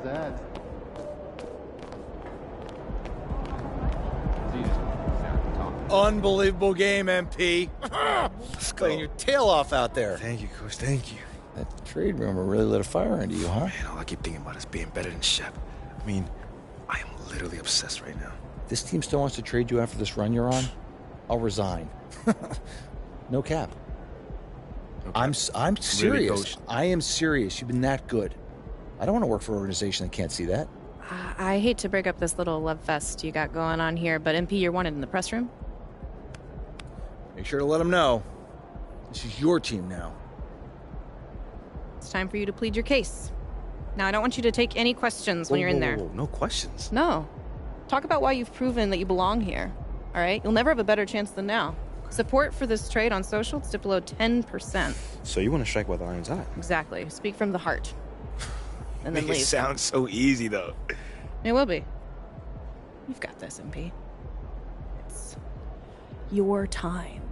How's that? Unbelievable game, MP. Let's go. Playing your tail off out there. Thank you, Coach. Thank you. That trade rumor really lit a fire into you, huh? Man, all I keep thinking about is being better than Shep. I mean, I am literally obsessed right now. This team still wants to trade you after this run you're on? I'll resign. No cap. Okay. I'm serious. Really, Coach? I am serious. You've been that good. I don't want to work for an organization that can't see that. I hate to break up this little love fest you got going on here, but MP, you're wanted in the press room. Make sure to let them know. This is your team now. It's time for you to plead your case. Now, I don't want you to take any questions when you're in there. Whoa, no questions. No. Talk about why you've proven that you belong here. All right? You'll never have a better chance than now. Support for this trade on social is dipped below 10%. So you want to strike while the iron's hot? Exactly. Speak from the heart. And then Make leave. it sound so easy, though. It will be. You've got this, MP. It's your time.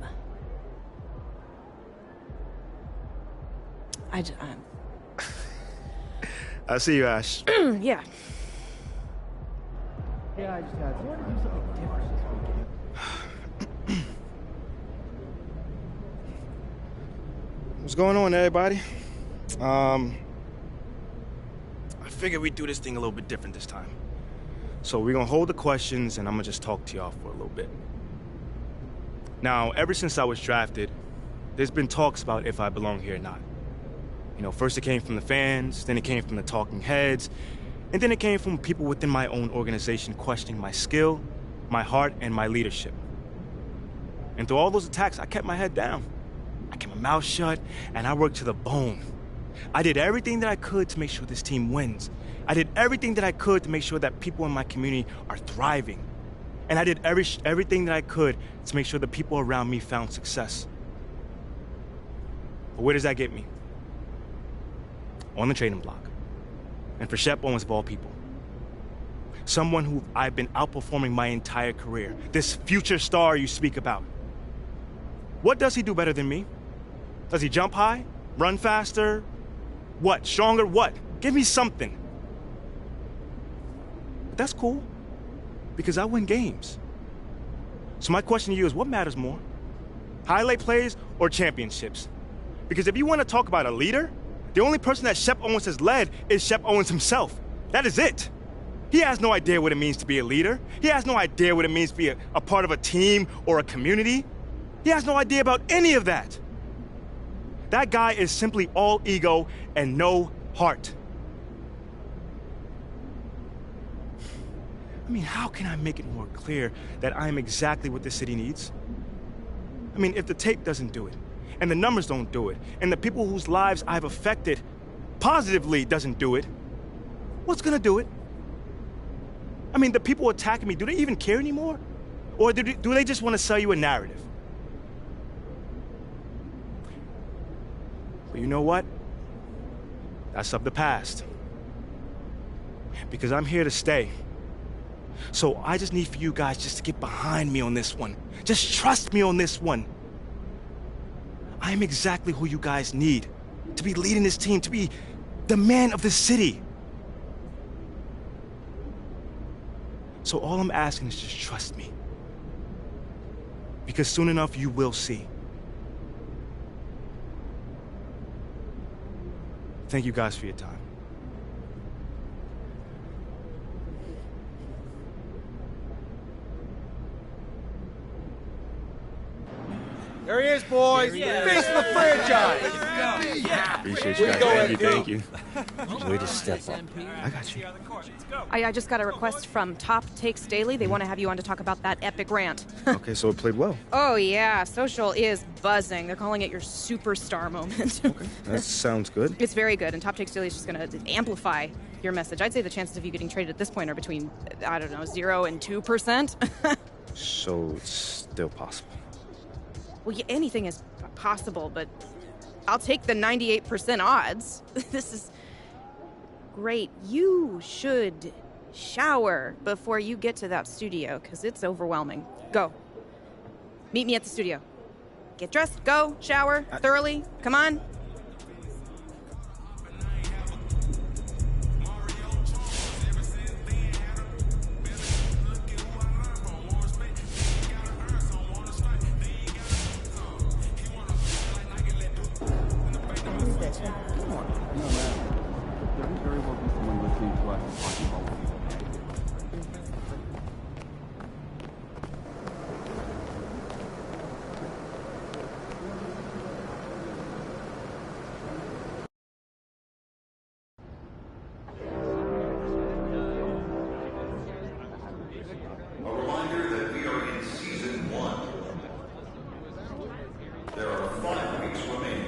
I'll see you, Ash. Yeah. Yeah, I just had to. I want to do something different this weekend. What's going on, everybody? I figured we'd do this thing a little bit different this time. So we're gonna hold the questions, and I'm gonna just talk to y'all for a little bit. Now, ever since I was drafted, there's been talks about if I belong here or not. You know, first it came from the fans, then it came from the talking heads, and then it came from people within my own organization questioning my skill, my heart, and my leadership. And through all those attacks, I kept my head down. I kept my mouth shut, and I worked to the bone. I did everything that I could to make sure this team wins. I did everything that I could to make sure that people in my community are thriving. And I did everything that I could to make sure the people around me found success. But where does that get me? On the trading block. And for Shep Owens of all people. Someone who I've been outperforming my entire career. This future star you speak about. What does he do better than me? Does he jump high? Run faster? What? Stronger? What? Give me something. But that's cool. Because I win games. So my question to you is, what matters more? Highlight plays or championships? Because if you want to talk about a leader, the only person that Shep Owens has led is Shep Owens himself. That is it. He has no idea what it means to be a leader. He has no idea what it means to be a part of a team or a community. He has no idea about any of that. That guy is simply all ego and no heart. I mean, how can I make it more clear that I am exactly what the city needs? I mean, if the tape doesn't do it, and the numbers don't do it, and the people whose lives I've affected positively doesn't do it, what's gonna do it? I mean, the people attacking me, do they even care anymore? Or do they just want to sell you a narrative? But you know what? That's of the past. Because I'm here to stay. So I just need for you guys just to get behind me on this one. Just trust me on this one. I am exactly who you guys need to be leading this team, to be the man of the city. So all I'm asking is just trust me. Because soon enough you will see. Thank you guys for your time. There he is, boys. Face of the franchise. Appreciate you guys. Thank you. Way to step up. I got you. I just got a request from Top Takes Daily. They want to have you on to talk about that epic rant. Okay, so it played well. Oh, yeah. Social is buzzing. They're calling it your superstar moment. Okay, that sounds good. It's very good, and Top Takes Daily is just going to amplify your message. I'd say the chances of you getting traded at this point are between, I don't know, 0 and 2%. So it's still possible. Well, yeah, anything is possible, but I'll take the 98% odds. This is great. You should shower before you get to that studio, because it's overwhelming. Go. Meet me at the studio. Get dressed, go, shower, thoroughly. Come on. Come on. You know, man, there could very well be someone listening to us and talking about what we do. A reminder that we are in season 1. There are 5 weeks remaining.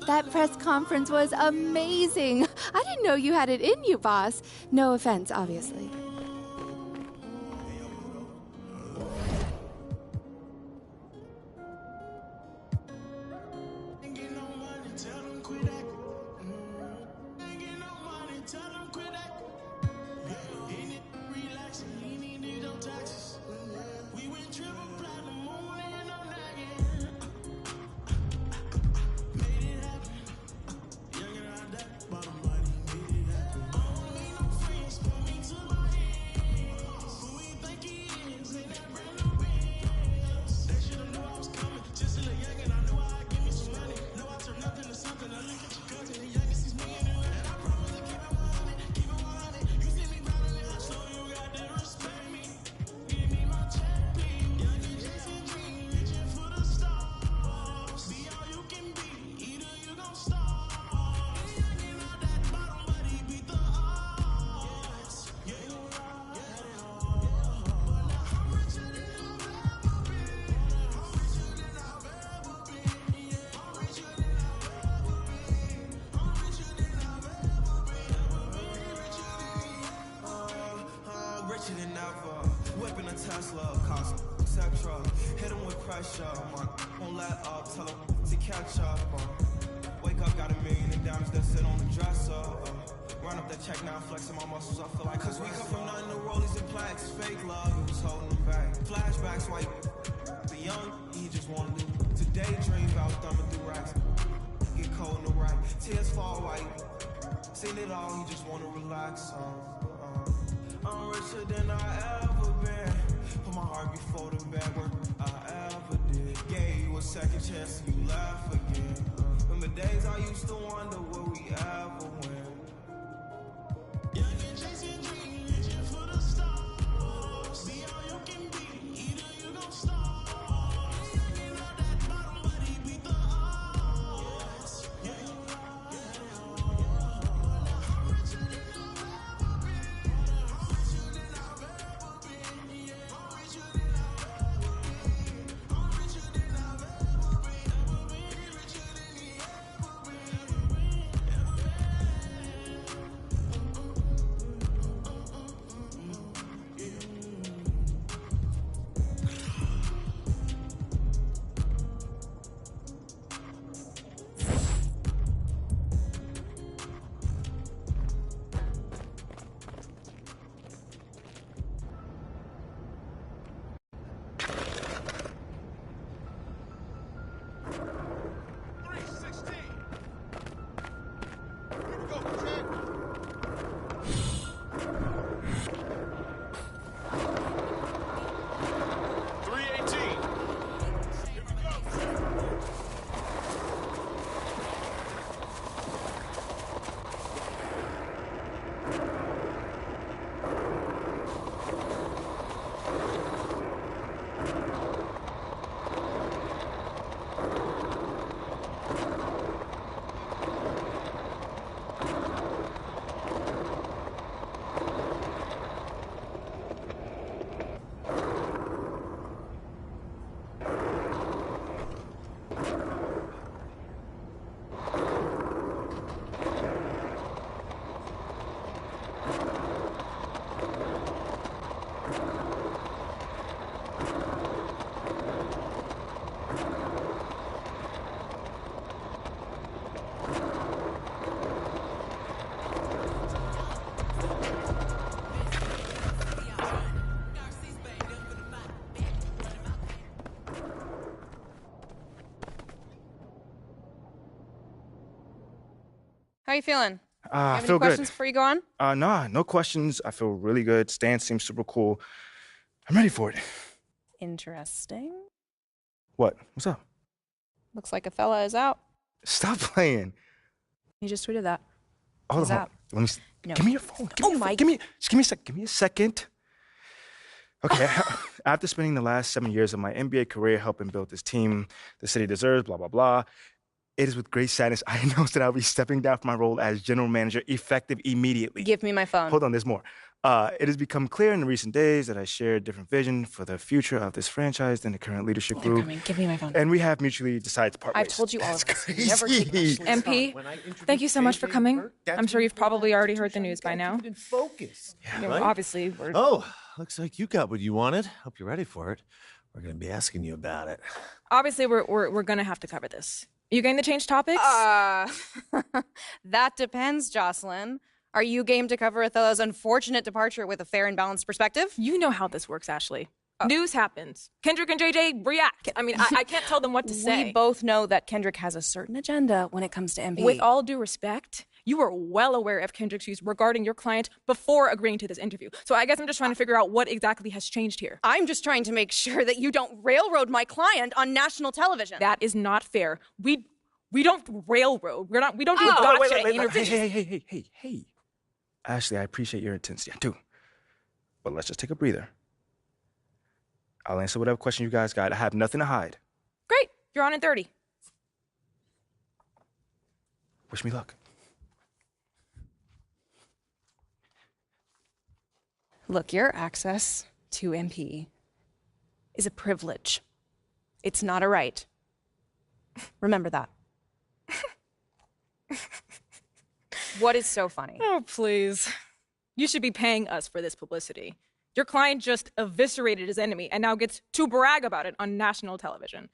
That press conference was amazing. I didn't know you had it in you, boss. No offense, obviously. Richer than ever, whipping a Tesla, cost etc. Hit him with pressure, won't let up, tell him to catch up. Wake up, got $1 million in diamonds that sit on the dresser. Run up that check now, flexing my muscles, I feel like cause we come from nothing to rollies and plaques. Fake love, it was holding them back. Flashbacks, white, the young, he just wanted to daydream about thumbing through racks. Get cold in the rack, tears fall white. Seen it all, he just wanna relax. I'm richer than I ever been. Put my heart before the bad work I ever did. Gave you a second chance and you laugh again. Remember days I used to wonder will we ever win. Young and chasing dreams, reaching for the stars. Be all you can be, either you gon' starve. Young and all that bottom, but he beat the odds. Yeah. I'm richer than I've ever been. How you feeling? You I have feel any questions good. before you go on? Nah, no questions. I feel really good. Stan seems super cool. I'm ready for it. Interesting. What? What's up? Looks like Othello is out. Stop playing. He just tweeted that. Hold He's on. out. Let me. See. No. Give me your phone. Oh my- Give me a sec. Give me a second. Okay. After spending the last 7 years of my NBA career helping build this team the city deserves, blah blah blah, it is with great sadness I announce that I'll be stepping down from my role as general manager effective immediately. Give me my phone. Hold on, there's more. It has become clear in the recent days that I share a different vision for the future of this franchise than the current leadership They're group. coming. Give me my phone. And we have mutually decided to part I've ways. told you all of That's this. You never crazy. take my MP, thank you so much for coming. I'm sure you've probably already heard the news by now. Focus. You know, Right? obviously, we're... Oh, looks like you got what you wanted. Hope you're ready for it. We're going to be asking you about it. Obviously, we're gonna have to cover this. You game to change topics? That depends, Jocelyn. Are you game to cover Othello's unfortunate departure with a fair and balanced perspective? You know how this works, Ashley. News happens. Kendrick and JJ react. I mean, I can't tell them what to say. We both know that Kendrick has a certain agenda when it comes to MP. With all due respect, you were well aware of Kendrick's views regarding your client before agreeing to this interview. So I guess I'm just trying to figure out what exactly has changed here. I'm just trying to make sure that you don't railroad my client on national television. That is not fair. We don't railroad. We don't do gotcha interviews. Hey. Ashley, I appreciate your intensity. I do. But let's just take a breather. I'll answer whatever question you guys got. I have nothing to hide. Great. You're on in 30. Wish me luck. Look, your access to MP is a privilege. It's not a right. Remember that. What is so funny? Oh, please. You should be paying us for this publicity. Your client just eviscerated his enemy and now gets to brag about it on national television.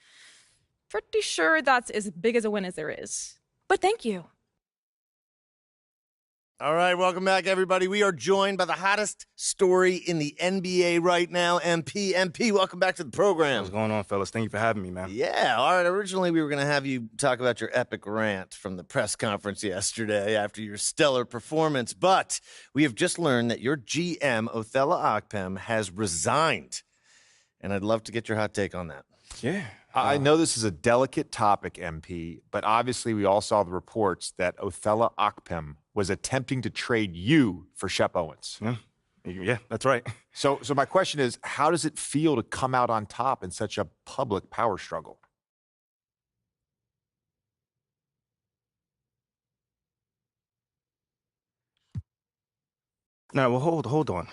Pretty sure that's as big as a win as there is. But thank you. All right, welcome back, everybody. We are joined by the hottest story in the NBA right now, MP. MP, welcome back to the program. What's going on, fellas? Thank you for having me, man. Yeah, all right. Originally, we were going to have you talk about your epic rant from the press conference yesterday after your stellar performance, but we have just learned that your GM, Othello Akpem, has resigned, and I'd love to get your hot take on that. Yeah. I know this is a delicate topic, MP, but obviously we all saw the reports that Othello Akpem was attempting to trade you for Shep Owens. Yeah, that's right. So my question is, how does it feel to come out on top in such a public power struggle? Now, well, hold on.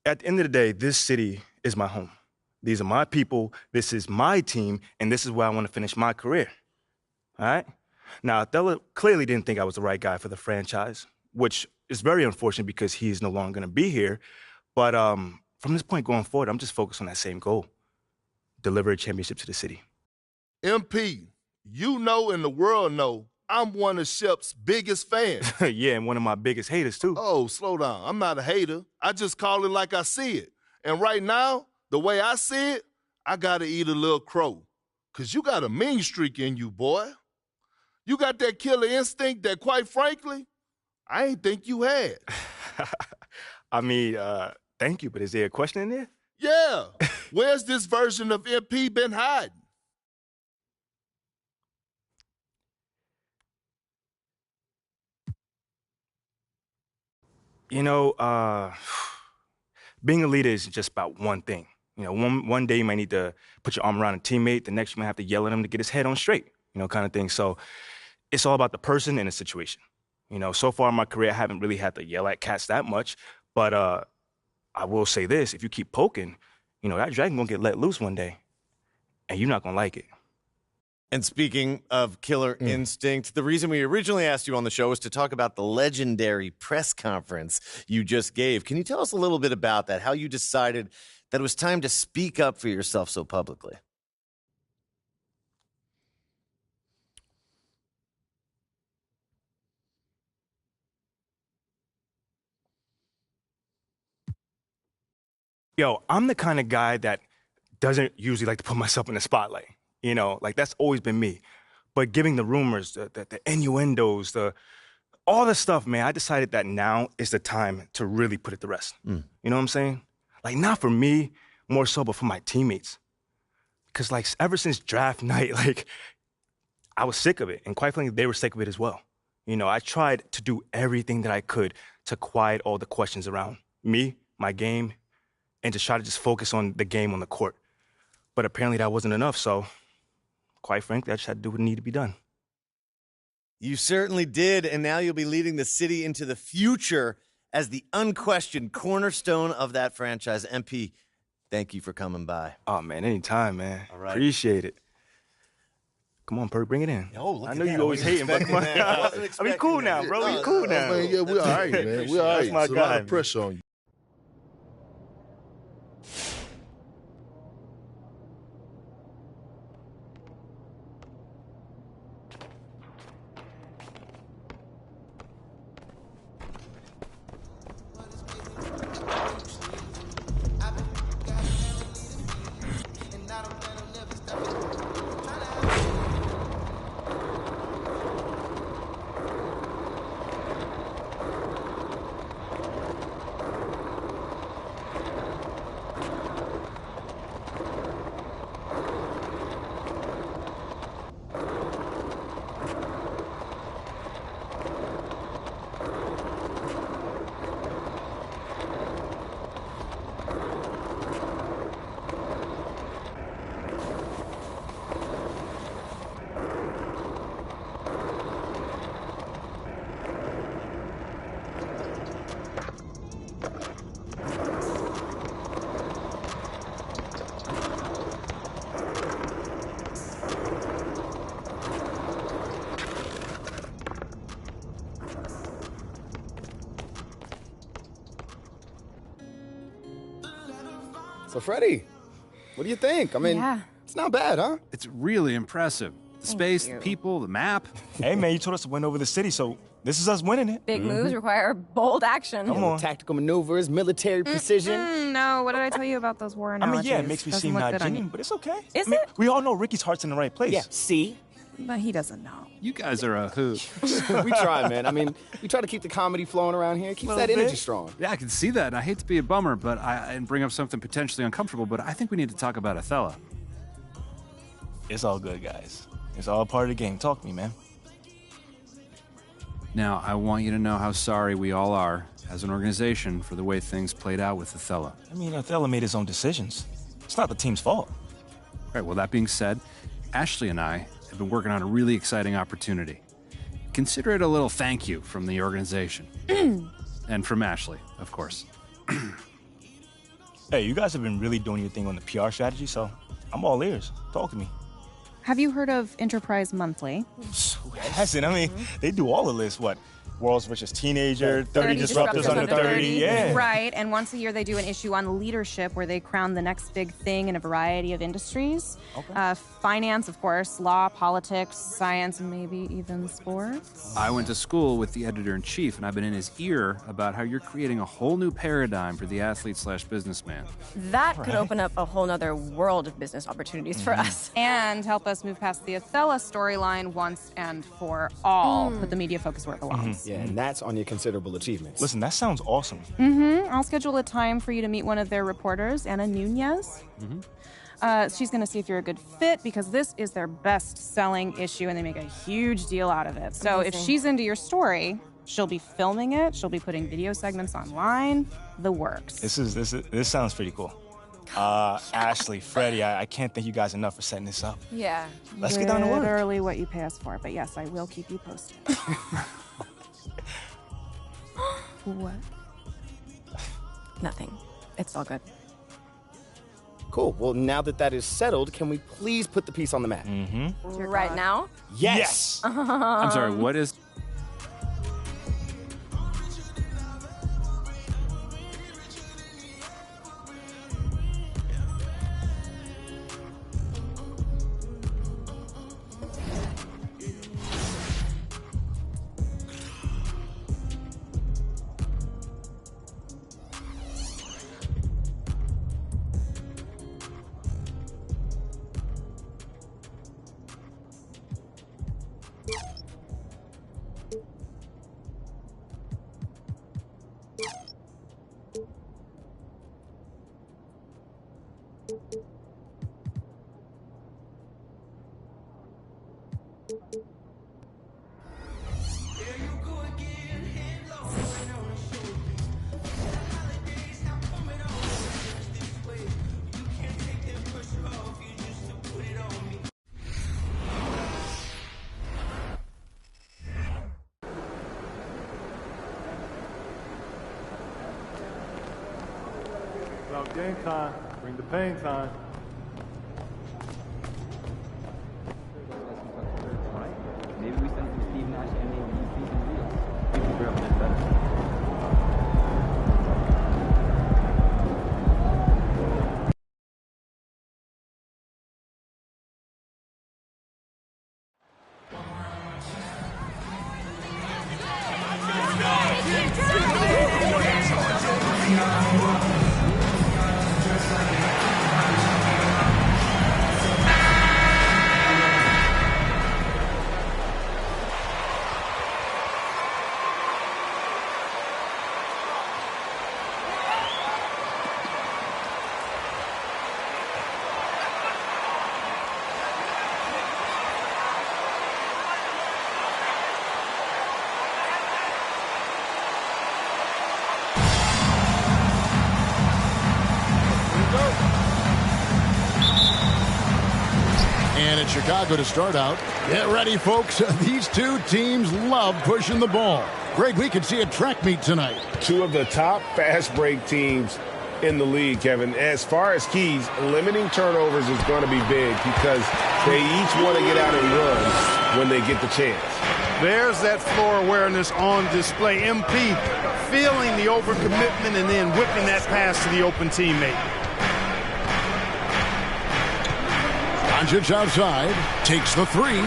At the end of the day, this city is my home. These are my people, this is my team, and this is where I want to finish my career. All right? Now, Othello clearly didn't think I was the right guy for the franchise, which is very unfortunate because he's no longer going to be here. But from this point going forward, I'm just focused on that same goal, deliver a championship to the city. MP, you know and the world know I'm one of Shep's biggest fans. Yeah, and one of my biggest haters, too. Oh, slow down. I'm not a hater. I just call it like I see it. And right now, the way I see it, I got to eat a little crow. Because you got a mean streak in you, boy. You got that killer instinct that, quite frankly, I ain't think you had. I mean, thank you, but is there a question in there? Yeah. Where's this version of MP been hiding? You know, being a leader isn't just about one thing. You know, one day you might need to put your arm around a teammate, the next you might have to yell at him to get his head on straight, you know, kind of thing. So it's all about the person and the situation. You know, so far in my career, I haven't really had to yell at cats that much, but I will say this, if you keep poking, you know, that dragon gonna get let loose one day, and you're not gonna like it. And speaking of killer instinct, the reason we originally asked you on the show was to talk about the legendary press conference you just gave. Can you tell us a little bit about that, how you decided that it was time to speak up for yourself so publicly? Yo, I'm the kind of guy that doesn't usually like to put myself in the spotlight. You know, like that's always been me. But giving the rumors, the innuendos, the all this stuff, man, I decided that now is the time to really put it to rest. You know what I'm saying? Like, not for me, more so, but for my teammates. Because, like, ever since draft night, like, I was sick of it. And quite frankly, they were sick of it as well. You know, I tried to do everything that I could to quiet all the questions around me, my game, and to try to just focus on the game on the court. But apparently that wasn't enough, so quite frankly, I just had to do what needed to be done. You certainly did, and now you'll be leading the city into the future as the unquestioned cornerstone of that franchise. MP, thank you for coming by. Oh, man, anytime, man. All right. Appreciate it. Come on, Perk, bring it in. Oh, look I at know that. you always hating, but come on. I mean, cool now, bro. We cool now. Man, yeah, we all right, man. We all right. That's my It's a lot guy. of pressure on you. So, Freddie, what do you think? I mean, it's not bad, huh? It's really impressive. The space, the people, the map. Hey, man, you told us to win over the city, so this is us winning it. Big moves require bold action. Come on. Tactical maneuvers, military precision. No, what did I tell you about those war I analogies? mean, yeah, it makes me Doesn't seem look not good on you. genuine, but it's okay. Is I mean, it? We all know Ricky's heart's in the right place. Yeah, see? But he doesn't know. You guys are a hoot. We try, man. I mean, we try to keep the comedy flowing around here. Keeps that energy strong. Yeah, I can see that. I hate to be a bummer, but and bring up something potentially uncomfortable, but I think we need to talk about Othello. It's all good, guys. It's all part of the game. Talk to me, man. Now, I want you to know how sorry we all are as an organization for the way things played out with Othello. I mean, Othello made his own decisions. It's not the team's fault. All right, well, that being said, Ashley and I have been working on a really exciting opportunity. Consider it a little thank you from the organization. And from Ashley, of course. Hey, you guys have been really doing your thing on the PR strategy, so I'm all ears. Talk to me. Have you heard of Enterprise Monthly? Who hasn't? I mean, they do all the lists. What? World's Richest Teenager, 30 Disruptors Under 30. Yeah. Right, and once a year they do an issue on leadership where they crown the next big thing in a variety of industries. Okay. Finance, of course, law, politics, science, and maybe even sports. I went to school with the editor-in-chief, and I've been in his ear about how you're creating a whole new paradigm for the athlete/businessman. That could open up a whole nother world of business opportunities for us. And help us move past the Othello storyline once and for all. Put the media focus where it belongs. Yeah, and that's on your considerable achievements. Listen, that sounds awesome. I'll schedule a time for you to meet one of their reporters, Anna Nunez. She's going to see if you're a good fit because this is their best-selling issue and they make a huge deal out of it. So if she's into your story, she'll be filming it. She'll be putting video segments online. The works. This sounds pretty cool. Ashley, Freddie, I can't thank you guys enough for setting this up. Yeah. Let's get down to work. Literally what you pay us for. But yes, I will keep you posted. What? Nothing. It's all good. Cool. Well, now that that is settled, can we please put the piece on the map? Right now? Yes. I'm sorry, what is... About game time. Bring the pain time. Maybe we send some Steve Nash and maybe season reels. People grew up a bit better. And it's Chicago to start out. Get ready, folks. These two teams love pushing the ball. Greg, we could see a track meet tonight. Two of the top fast break teams in the league, Kevin. As far as keys, limiting turnovers is going to be big because they each want to get out and run when they get the chance. There's that floor awareness on display. MP feeling the overcommitment and then whipping that pass to the open teammate. Doncic outside, takes the three.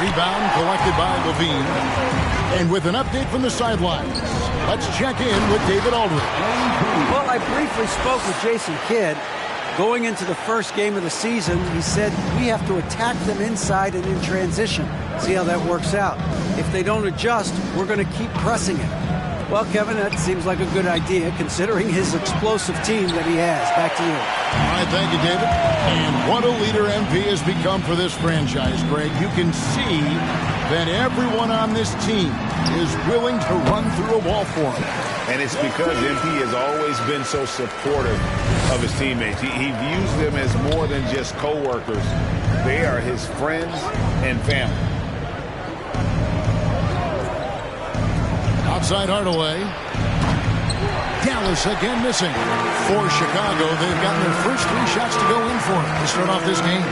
Rebound collected by Levine. And with an update from the sidelines, let's check in with David Aldridge. Well, I briefly spoke with Jason Kidd. Going into the first game of the season, he said we have to attack them inside and in transition. See how that works out. If they don't adjust, we're going to keep pressing it. Well, Kevin, that seems like a good idea considering his explosive team that he has. Back to you. All right, thank you, David. And what a leader MP has become for this franchise, Greg. You can see that everyone on this team is willing to run through a wall for him. And it's because MP has always been so supportive of his teammates. He views them as more than just co-workers. They are his friends and family. Outside Hardaway. Dallas again missing. For Chicago, they've gotten their first three shots to go in for it to start off this game.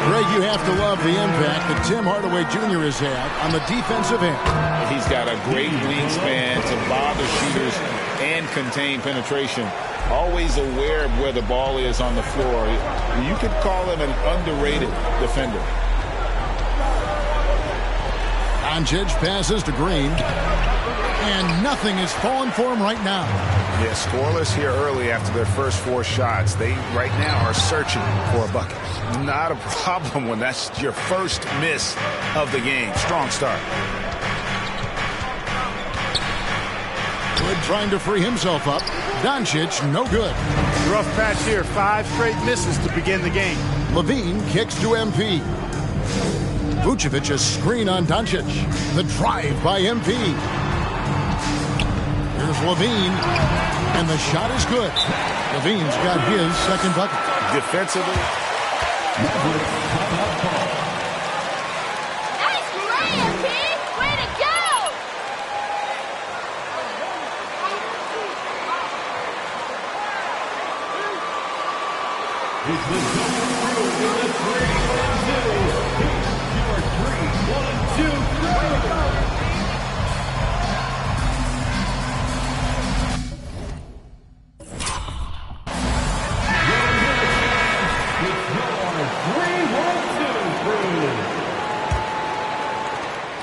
Greg, you have to love the impact that Tim Hardaway Jr. has had on the defensive end. He's got a great wingspan to bother shooters and contain penetration. Always aware of where the ball is on the floor. You could call him an underrated defender. Doncic passes to Green. And nothing is falling for him right now. Yeah, scoreless here early after their first four shots. They right now are searching for a bucket. Not a problem when that's your first miss of the game. Strong start. Good trying to free himself up. Doncic, no good. Rough patch here. 5 straight misses to begin the game. Levine kicks to MP. Vucevic a screen on Doncic. The drive by MP. Here's Levine, and the shot is good. Levine's got his second bucket. Defensively. Nice play, MP! Way to go! It's the double through with the 3-1-2. Your 3-1-2 throw.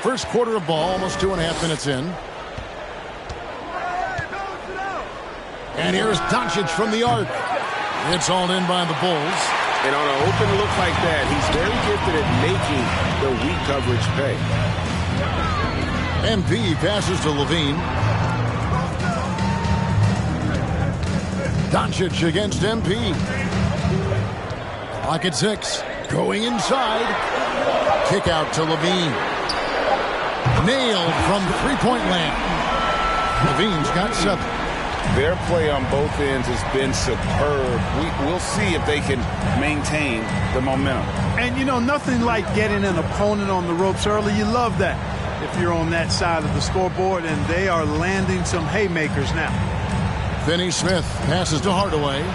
First quarter of ball, almost 2.5 minutes in. And here's Doncic from the arc. It's hauled in by the Bulls. And on an open look like that, he's very gifted at making the weak coverage pay. MP passes to Levine. Doncic against MP. Clock at 6. Going inside. Kick out to Levine. Nailed from three-point land. Levine's got 7. Their play on both ends has been superb. We'll see if they can maintain the momentum. And, you know, nothing like getting an opponent on the ropes early. You love that if you're on that side of the scoreboard, and they are landing some haymakers now. Finney Smith passes to Hardaway.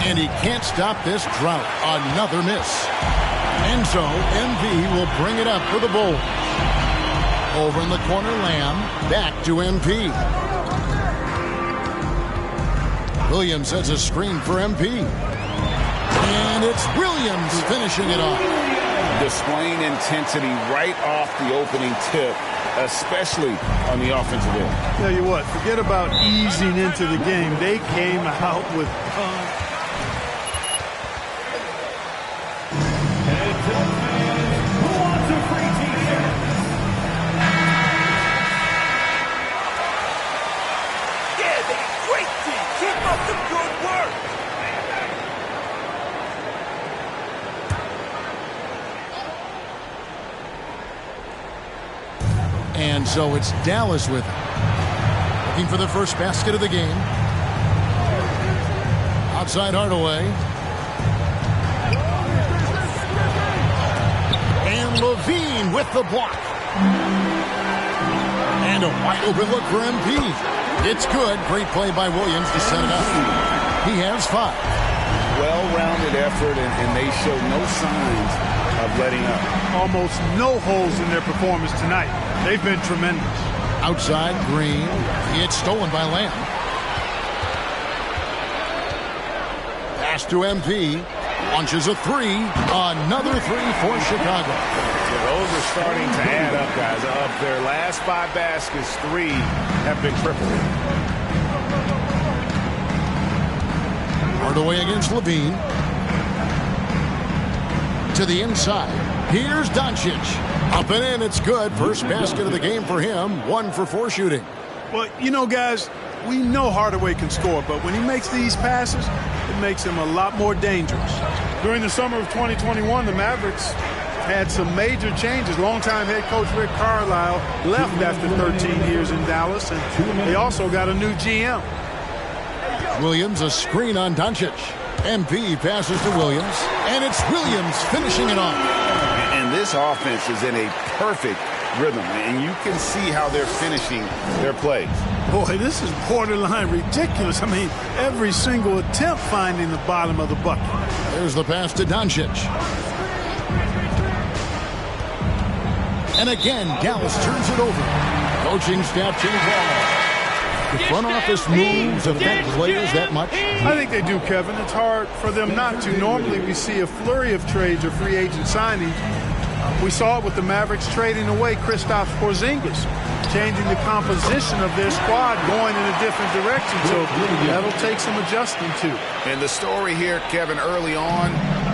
And he can't stop this drought. Another miss. And so MP will bring it up for the Bulls. Over in the corner, Lamb. Back to MP. Williams has a screen for MP. And it's Williams finishing it off. Displaying intensity right off the opening tip, especially on the offensive end. Tell you what, forget about easing into the game. They came out with And so it's Dallas with it. Looking for the first basket of the game. Outside Hardaway. And Levine with the block. And a wide open look for MP. It's good. Great play by Williams to set it up. He has 5. Well-rounded effort, and they show no signs of letting up. Almost no holes in their performance tonight. They've been tremendous. Outside, Green. It's stolen by Lamb. Pass to MP. Launches a 3. Another 3 for Chicago. Yeah, those are starting to add up, guys. Of their last 5 baskets, 3 have been triple. Hardaway against Levine. To the inside. Here's Doncic. Up and in, it's good. First basket of the game for him. 1 for 4 shooting. Well, you know, guys, we know Hardaway can score, but when he makes these passes, it makes him a lot more dangerous. During the summer of 2021, the Mavericks had some major changes. Longtime head coach Rick Carlisle left after 13 years in Dallas, and they also got a new GM. Williams, a screen on Doncic. MP passes to Williams, and it's Williams finishing it off. And this offense is in a perfect rhythm, and you can see how they're finishing their plays. Boy, this is borderline ridiculous. I mean, every single attempt finding the bottom of the bucket. There's the pass to Doncic. And again, Dallas turns it over. Coaching staff change ball. The front office moves affect players that much? I think they do, Kevin. It's hard for them not to. Normally we see a flurry of trades or free agent signings. We saw it with the Mavericks trading away Kristaps Porzingis, changing the composition of their squad, going in a different direction. So that'll take some adjusting to. And the story here, Kevin, early on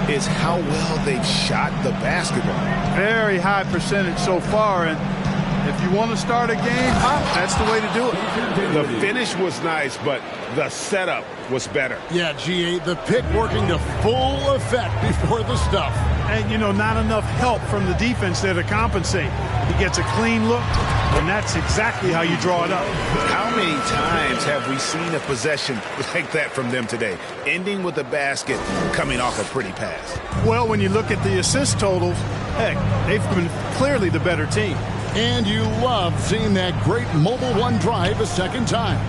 is how well they've shot the basketball. Very high percentage so far, and if you want to start a game hot, that's the way to do it. The finish was nice, but the setup was better. Yeah, GA, the pick working to full effect before the stuff. And, you know, not enough help from the defense there to compensate. He gets a clean look, and that's exactly how you draw it up. How many times have we seen a possession like that from them today, ending with a basket coming off a pretty pass? Well, when you look at the assist totals, heck, they've been clearly the better team. And you love seeing that great mobile one drive a second time.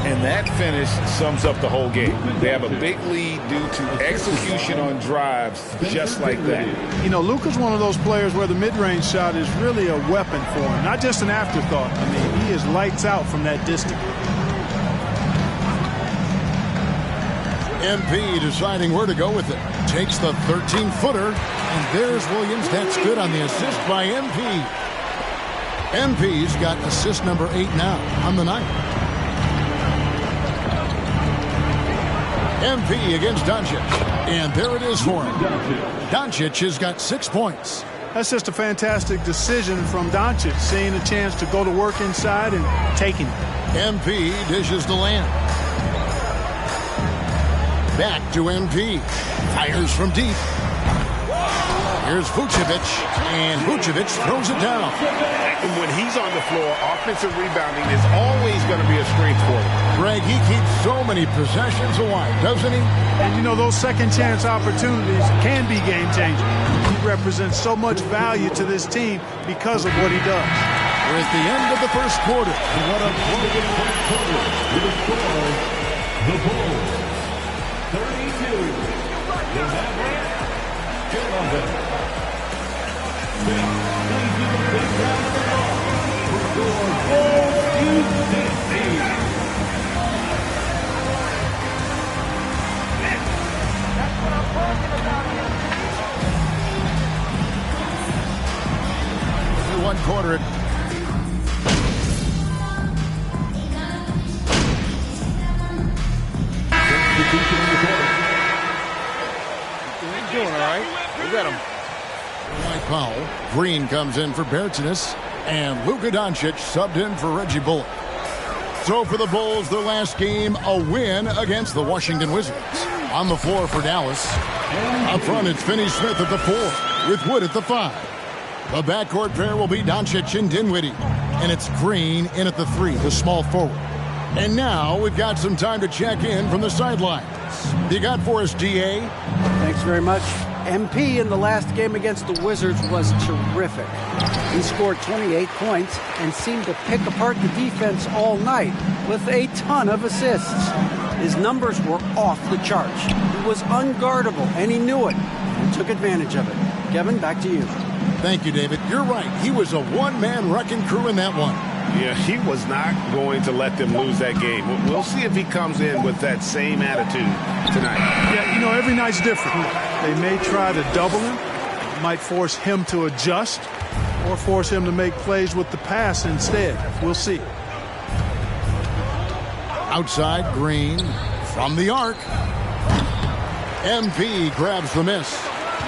And that finish sums up the whole game. They have a big lead due to execution on drives just like that. You know, Luka's one of those players where the mid-range shot is really a weapon for him, not just an afterthought. I mean, he is lights out from that distance. MP deciding where to go with it. Takes the 13-footer, and there's Williams. That's good on the assist by MP. MP's got assist number 8 now on the night. MP against Doncic. And there it is for him. Doncic has got 6 points. That's just a fantastic decision from Doncic, seeing a chance to go to work inside and taking it. MP dishes the Lamb. Back to MP. Fires from deep. Here's Vucevic, and Vucevic throws it down. And when he's on the floor, offensive rebounding is always going to be a strength for him. Greg, he keeps so many possessions alive, doesn't he? And you know, those second chance opportunities can be game changing. He represents so much value to this team because of what he does. We're at the end of the first quarter. And what a broken quarter. The score, the Bulls 32. The Mavericks 11. One quarter. Doing all right. We got him. Mike Powell. Green comes in for Bertans, and Luka Doncic subbed in for Reggie Bullock. So for the Bulls, their last game, a win against the Washington Wizards. On the floor for Dallas. Up front, it's Finney-Smith at the 4, with Wood at the 5. The backcourt pair will be Doncic and Dinwiddie. And it's Green in at the 3, the small forward. And now we've got some time to check in from the sidelines. You got for us, DA? Thanks very much. MP in the last game against the Wizards was terrific. He scored 28 points and seemed to pick apart the defense all night with a ton of assists. His numbers were off the charts. He was unguardable, and he knew it. And took advantage of it. Kevin, back to you. Thank you, David. You're right. He was a one-man wrecking crew in that one. Yeah, he was not going to let them lose that game. We'll see if he comes in with that same attitude tonight. Yeah, you know, every night's different. They may try to double him, might force him to adjust, or force him to make plays with the pass instead. We'll see. Outside, Green from the arc. MP grabs the miss.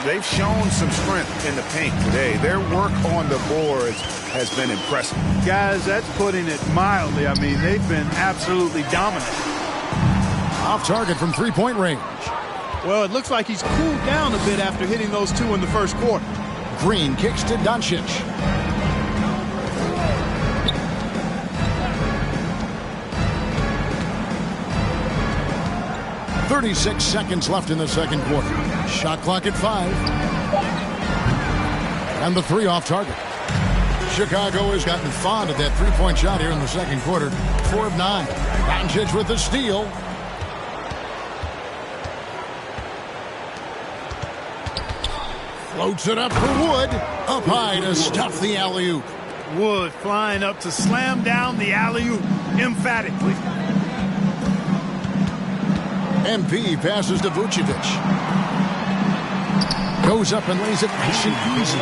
They've shown some strength in the paint today. Their work on the boards has been impressive. Guys, that's putting it mildly. I mean, they've been absolutely dominant. Off target from three-point range. Well, it looks like he's cooled down a bit after hitting those 2 in the first quarter. Green kicks to Doncic. .36 seconds left in the second quarter. Shot clock at 5. And the 3 off target. Chicago has gotten fond of that three-point shot here in the second quarter. 4 of 9. Doncic with the steal. Floats it up for Wood. Up high to stuff the alley-oop. Wood flying up to slam down the alley-oop emphatically. MP passes to Vucevic. Goes up and lays it nice and easy.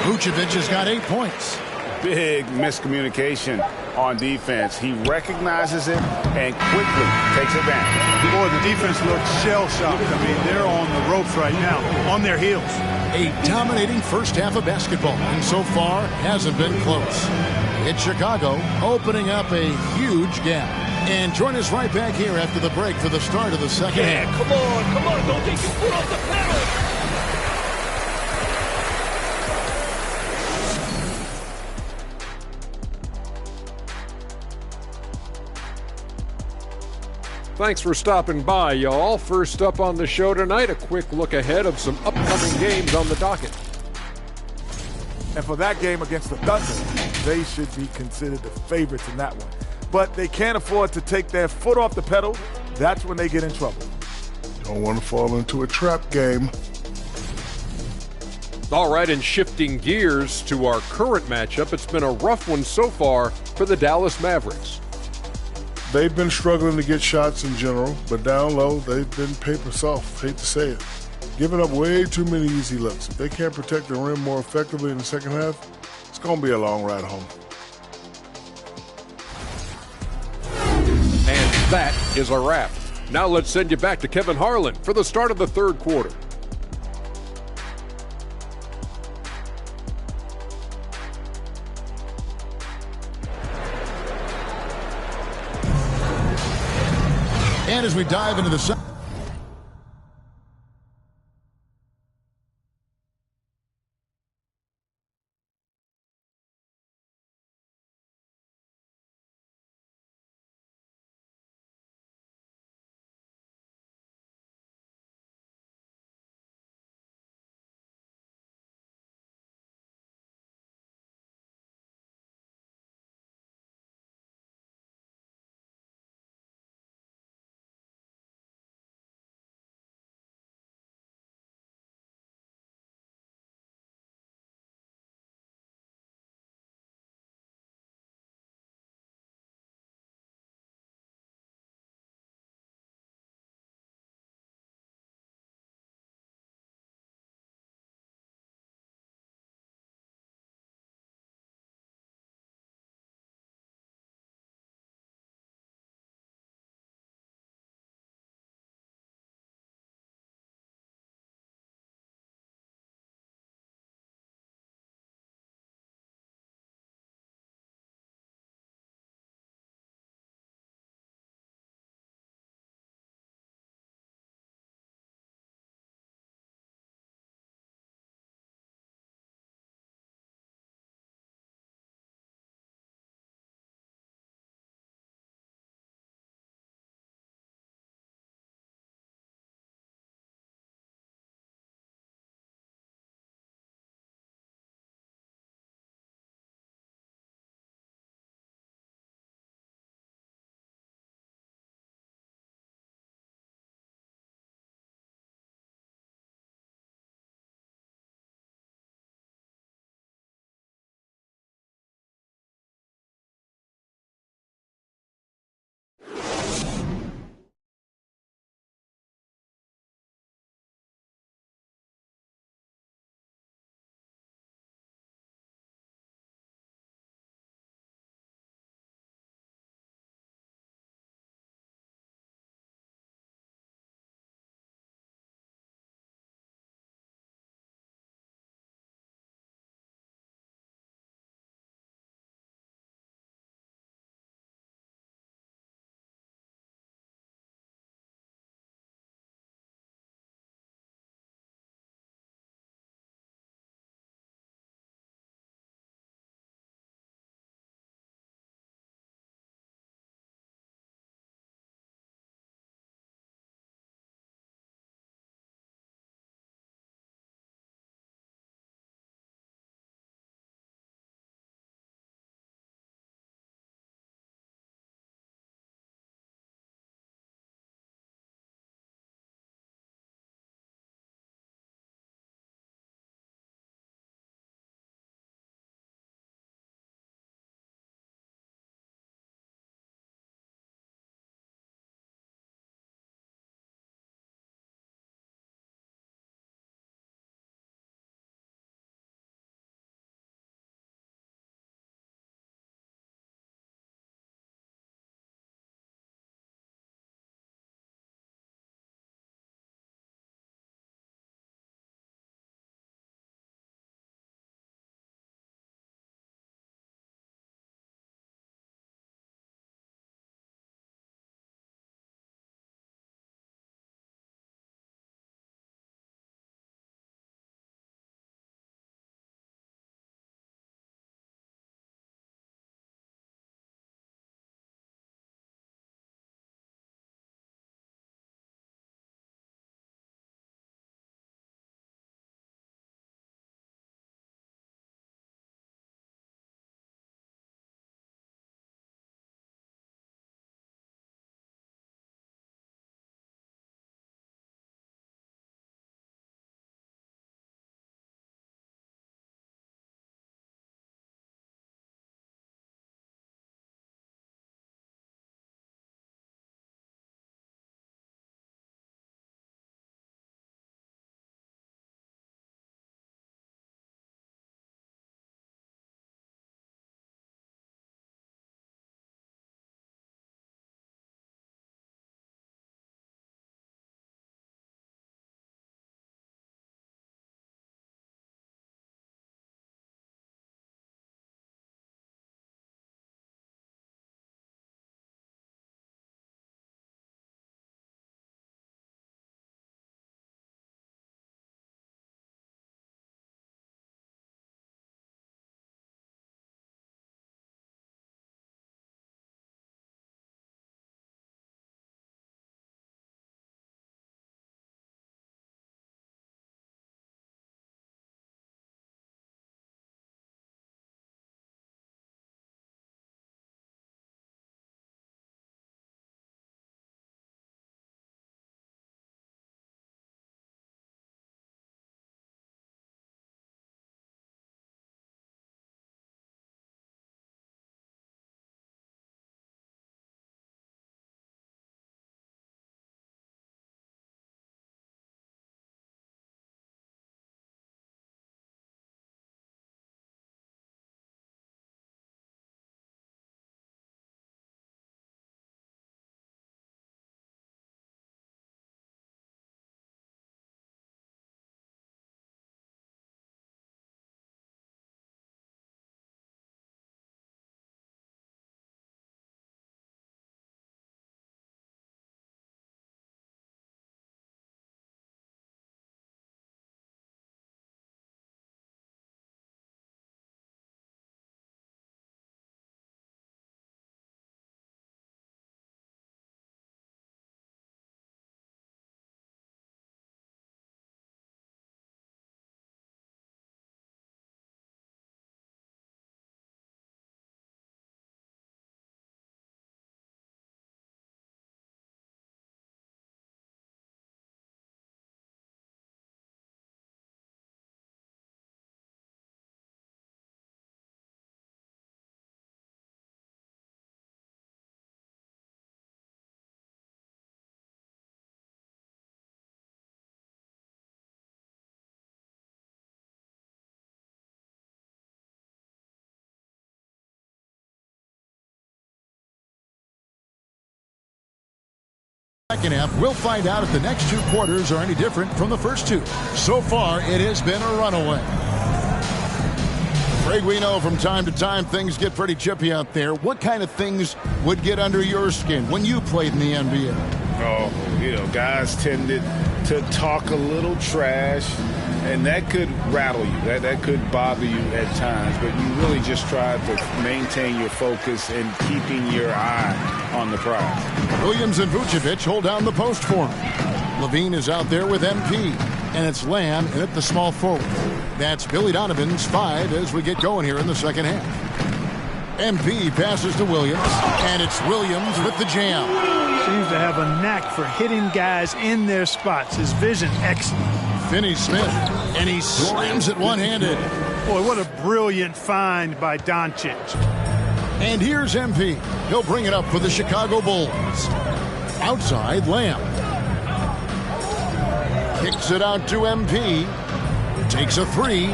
Vucevic has got 8 points. Big miscommunication on defense. He recognizes it and quickly takes advantage. Boy, the defense looks shell-shocked. I mean, they're on the ropes right now, on their heels. A dominating first half of basketball, and so far hasn't been close. It's Chicago opening up a huge gap. And join us right back here after the break for the start of the second half. Come on, don't take your foot off the pedal. Thanks for stopping by, y'all. First up on the show tonight, a quick look ahead of some upcoming games on the docket. And for that game against the Thunder, they should be considered the favorites in that one. But they can't afford to take their foot off the pedal. That's when they get in trouble. Don't want to fall into a trap game. All right, and shifting gears to our current matchup, it's been a rough one so far for the Dallas Mavericks. They've been struggling to get shots in general, but down low, they've been paper soft. Hate to say it. Giving up way too many easy looks. If they can't protect the rim more effectively in the second half, it's going to be a long ride home. And that is a wrap. Now let's send you back to Kevin Harlan for the start of the third quarter. And as we dive into the Second half, we'll find out if the next 2 quarters are any different from the first 2. So far, it has been a runaway. Craig, we know from time to time things get pretty chippy out there. What kind of things would get under your skin when you played in the NBA? Oh, guys tended to talk a little trash, and that could rattle you. That could bother you at times, but you really just try to maintain your focus and keeping your eye on the prize. Williams and Vucevic hold down the post for him. Levine is out there with MP, and it's Lamb in at the small forward. That's Billy Donovan's 5 as we get going here in the second half. MP passes to Williams, and it's Williams with the jam. Seems to have a knack for hitting guys in their spots. His vision excellent. Finney-Smith, and he slams it one-handed. Boy, what a brilliant find by Doncic. And here's MP. He'll bring it up for the Chicago Bulls. Outside, Lamb. Kicks it out to MP. Takes a 3.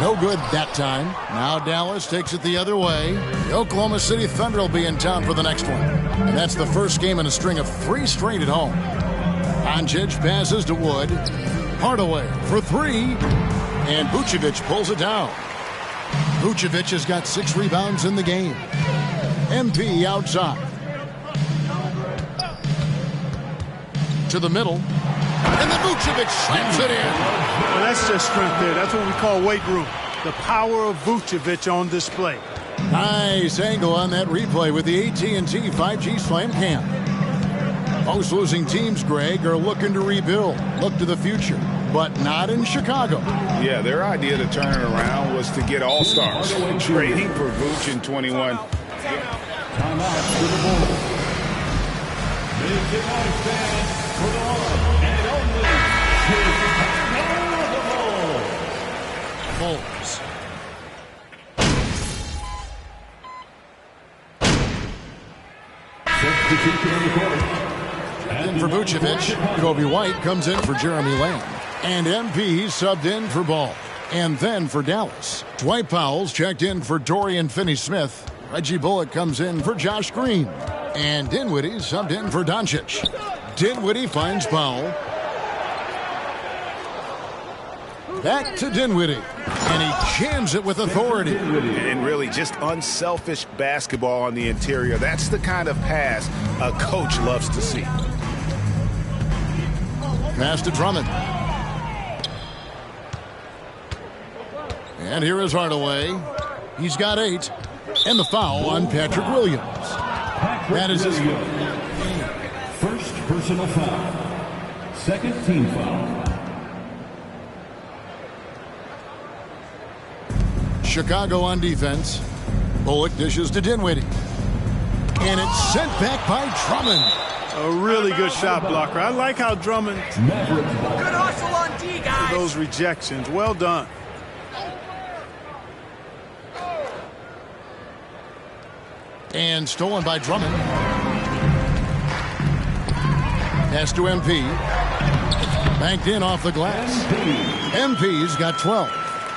No good that time. Now Dallas takes it the other way. The Oklahoma City Thunder will be in town for the next one. And that's the first game in a string of 3 straight at home. Doncic passes to Wood. Hardaway for 3. And Vucevic pulls it down. Vucevic has got 6 rebounds in the game. MP outside. To the middle. And then Vucevic slams it in. Well, that's just strength there. That's what we call weight room. The power of Vucevic on display. Nice angle on that replay with the AT&T 5G Slam Cam. Most losing teams, Greg, are looking to rebuild, look to the future, but not in Chicago. Yeah, their idea to turn it around was to get all-stars. Trading for Vooch in 21. Bulls. In for Vucevic, Kobe White comes in for Jeremy Lamb. And MP subbed in for Ball. And then for Dallas, Dwight Powell's checked in for Dorian Finney-Smith. Reggie Bullock comes in for Josh Green. And Dinwiddie subbed in for Doncic. Dinwiddie finds Powell. Back to Dinwiddie. And he jams it with authority. And really just unselfish basketball on the interior. That's the kind of pass a coach loves to see. Pass to Drummond. And here is Hardaway. He's got 8. And the foul on Patrick Williams. That is his first personal foul. Second team foul. Chicago on defense. Bullock dishes to Dinwiddie. And it's sent back by Drummond. A really good shot blocker. I like how Drummond... Good hustle on D, guys. Those rejections. Well done. And stolen by Drummond. Pass to MP. Banked in off the glass. MP's got 12.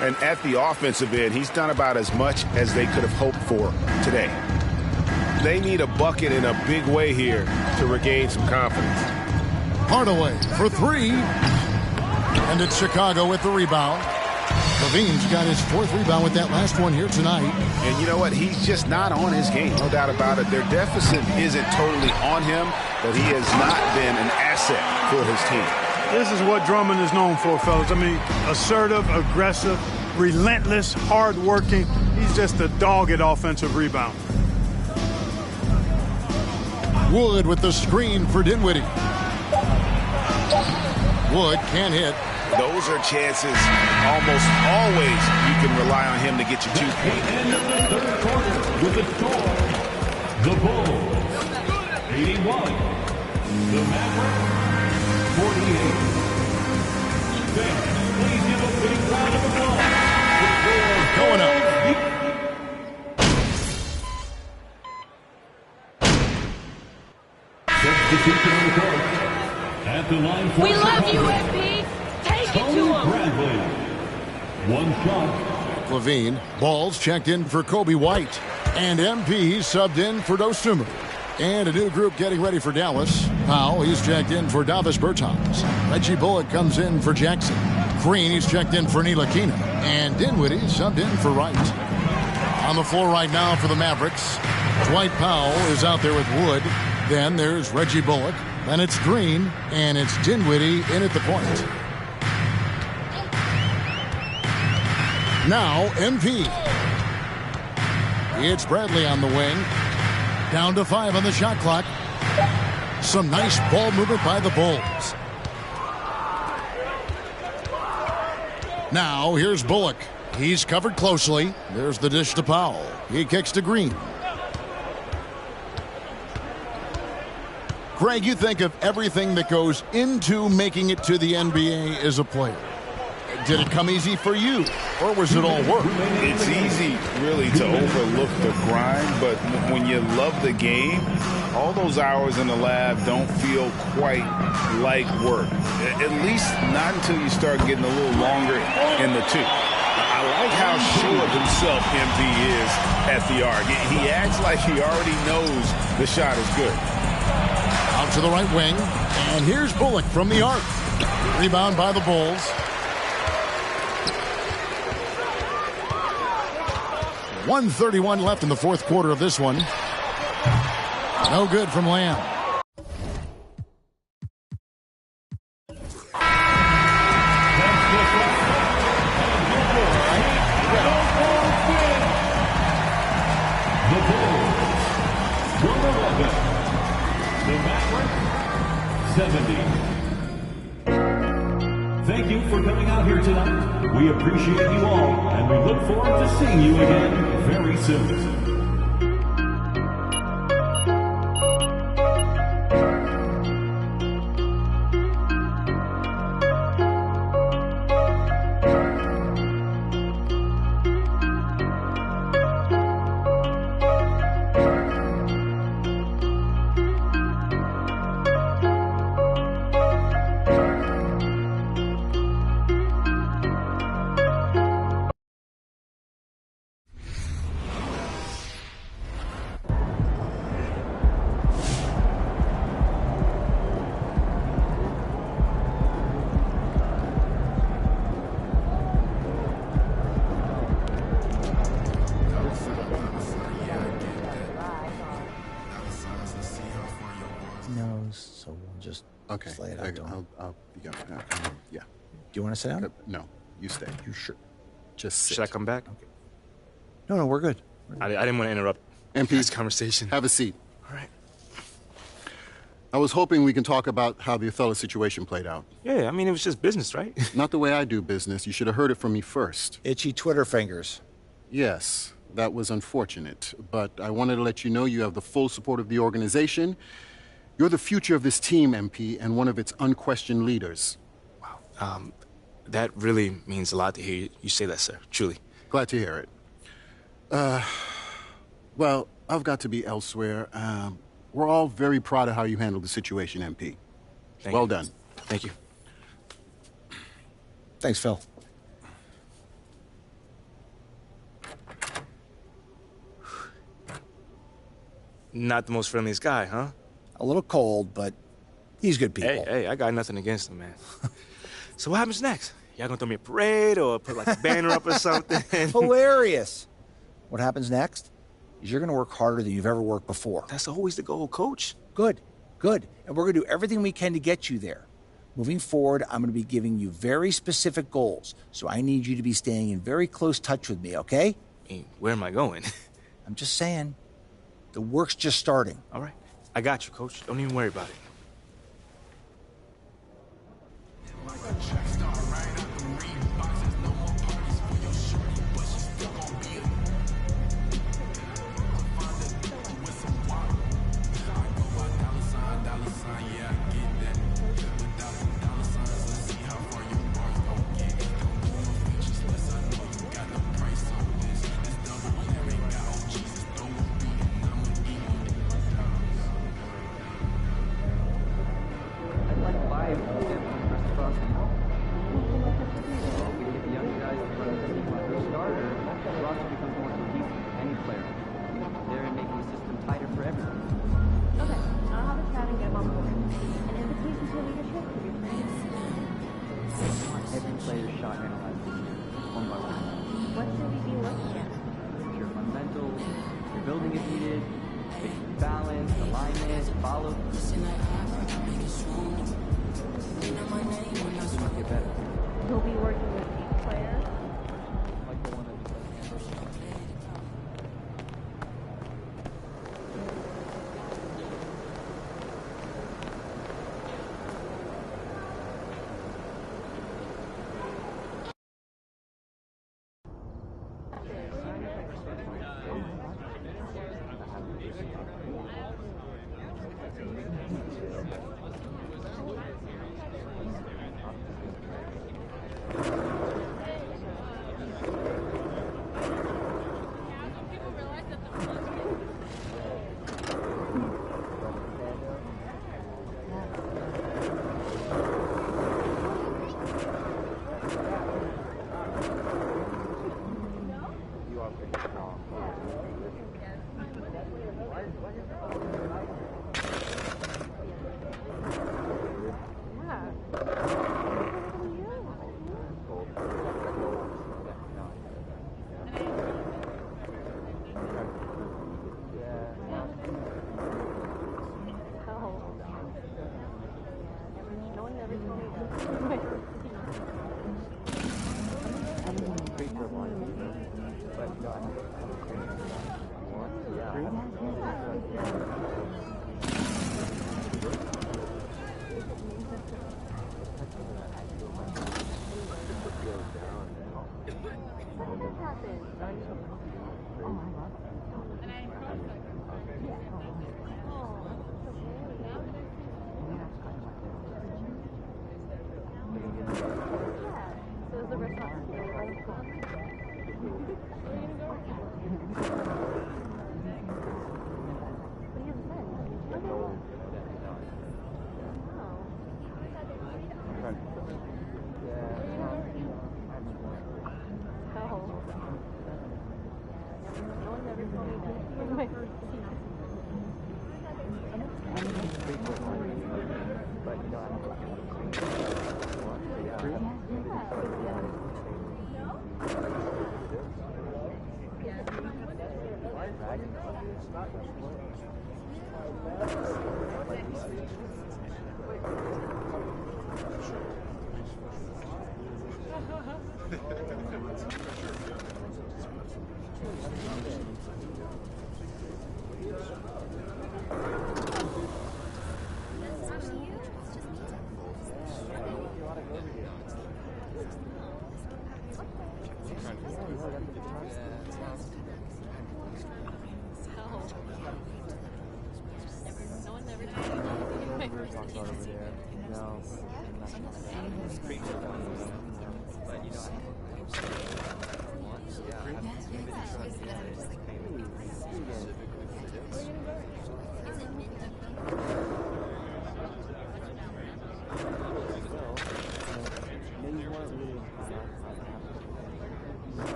And at the offensive end, he's done about as much as they could have hoped for today. They need a bucket in a big way here to regain some confidence. Hardaway for 3. And it's Chicago with the rebound. Levine's got his 4th rebound with that last one here tonight. And you know what? He's just not on his game, no doubt about it. Their deficit isn't totally on him, but he has not been an asset for his team. This is what Drummond is known for, fellas. I mean, assertive, aggressive, relentless, hard-working. He's just a dogged offensive rebounder. Wood with the screen for Dinwiddie. Wood can't hit. Those are chances almost always you can rely on him to get you 2 points. End of the third quarter with the score. The Bulls, 81. The Mavericks, 48. Fans, please give a big round of applause. Going up. Substitution on the court. At the line for We love you, Chicago, MP. Take it to Tony him. Bradley. One shot. Levine. Ball's checked in for Kobe White. And MP subbed in for Dosunmu. And a new group getting ready for Dallas. Powell, he's checked in for Davis Bertans. Reggie Bullock comes in for Jackson. Green, he's checked in for Ntilikina. And Dinwiddie subbed in for Wright. On the floor right now for the Mavericks, Dwight Powell is out there with Wood. Then there's Reggie Bullock. Then it's Green. And it's Dinwiddie in at the point. Now, MP. It's Bradley on the wing. Down to 5 on the shot clock. Some nice ball movement by the Bulls. Now, here's Bullock. He's covered closely. There's the dish to Powell. He kicks to Green. Greg, you think of everything that goes into making it to the NBA as a player. Did it come easy for you, or was it all work? It's easy, really, to overlook the grind, but when you love the game, all those hours in the lab don't feel quite like work. At least not until you start getting a little longer in the tooth. I like how sure of himself MP is at the arc. He acts like he already knows the shot is good. Out to the right wing, and here's Bullock from the arc. Rebound by the Bulls. .131 left in the fourth quarter of this one. No good from Lamb. The Bulls, number 11. The Mavericks, 70. Thank you for coming out here tonight. We appreciate you all, and we look forward to seeing you again very soon. Okay. Just lay it out to him. Yeah. Do you want to sit down? No, you stay. You sure? Just sit. Should I come back? Okay. No, we're good. I didn't want to interrupt this conversation. Have a seat. All right. I was hoping we can talk about how the Othello situation played out. Yeah, I mean, it was just business, right? Not the way I do business. You should have heard it from me first. Itchy Twitter fingers. Yes, that was unfortunate. But I wanted to let you know you have the full support of the organization. You're the future of this team, MP, and one of its unquestioned leaders. Wow. That really means a lot to hear you say that, sir. Truly. Glad to hear it. Well, I've got to be elsewhere. We're all very proud of how you handled the situation, MP. Well done. Thank you. Thanks, Phil. Not the most friendliest guy, huh? A little cold, but he's good people. Hey, I got nothing against him, man. So what happens next? Y'all gonna throw me a parade or put like a banner up or something? Hilarious. What happens next is you're going to work harder than you've ever worked before. That's always the goal, Coach. Good. And we're going to do everything we can to get you there. Moving forward, I'm going to be giving you very specific goals. So I need you to be staying in very close touch with me, okay? I mean, where am I going? I'm just saying. The work's just starting. All right. I got you, Coach. Don't even worry about it. shot analyzing one by one. What should we be looking at? Your fundamentals, your building if needed, basic balance, alignment, follow. You might get better. We'll be working with each player. Like the one that we played.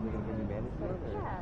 You gonna give me mandatory?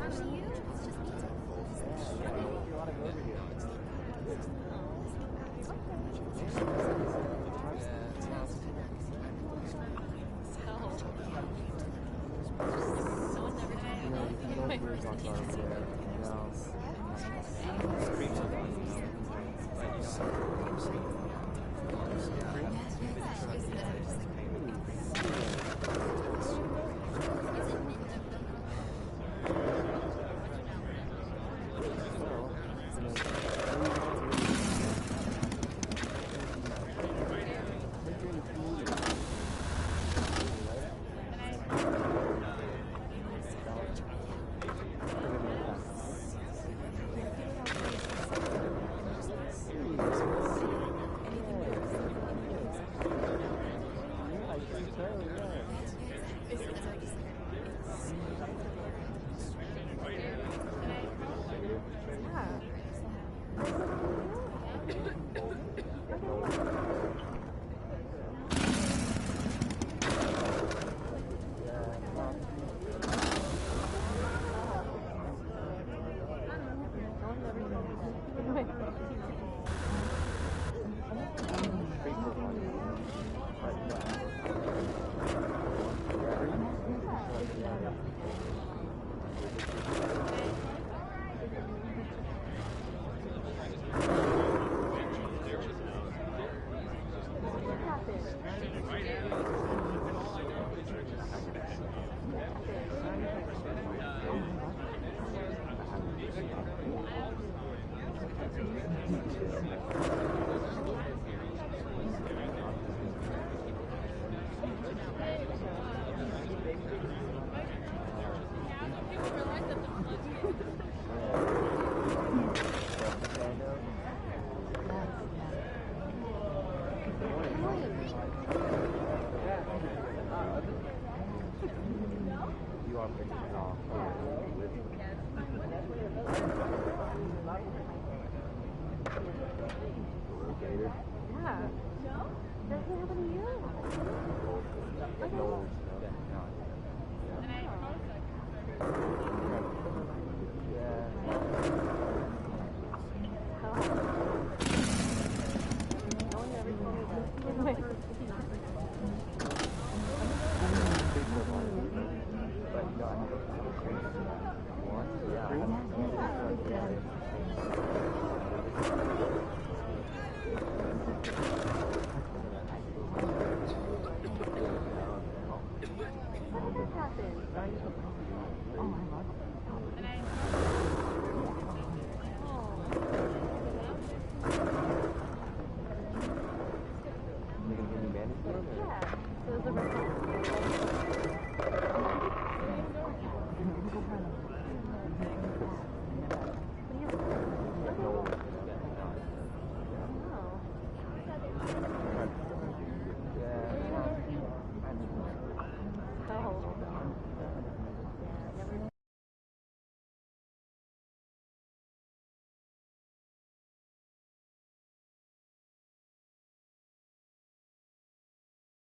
That's you. want to go over here. Yeah.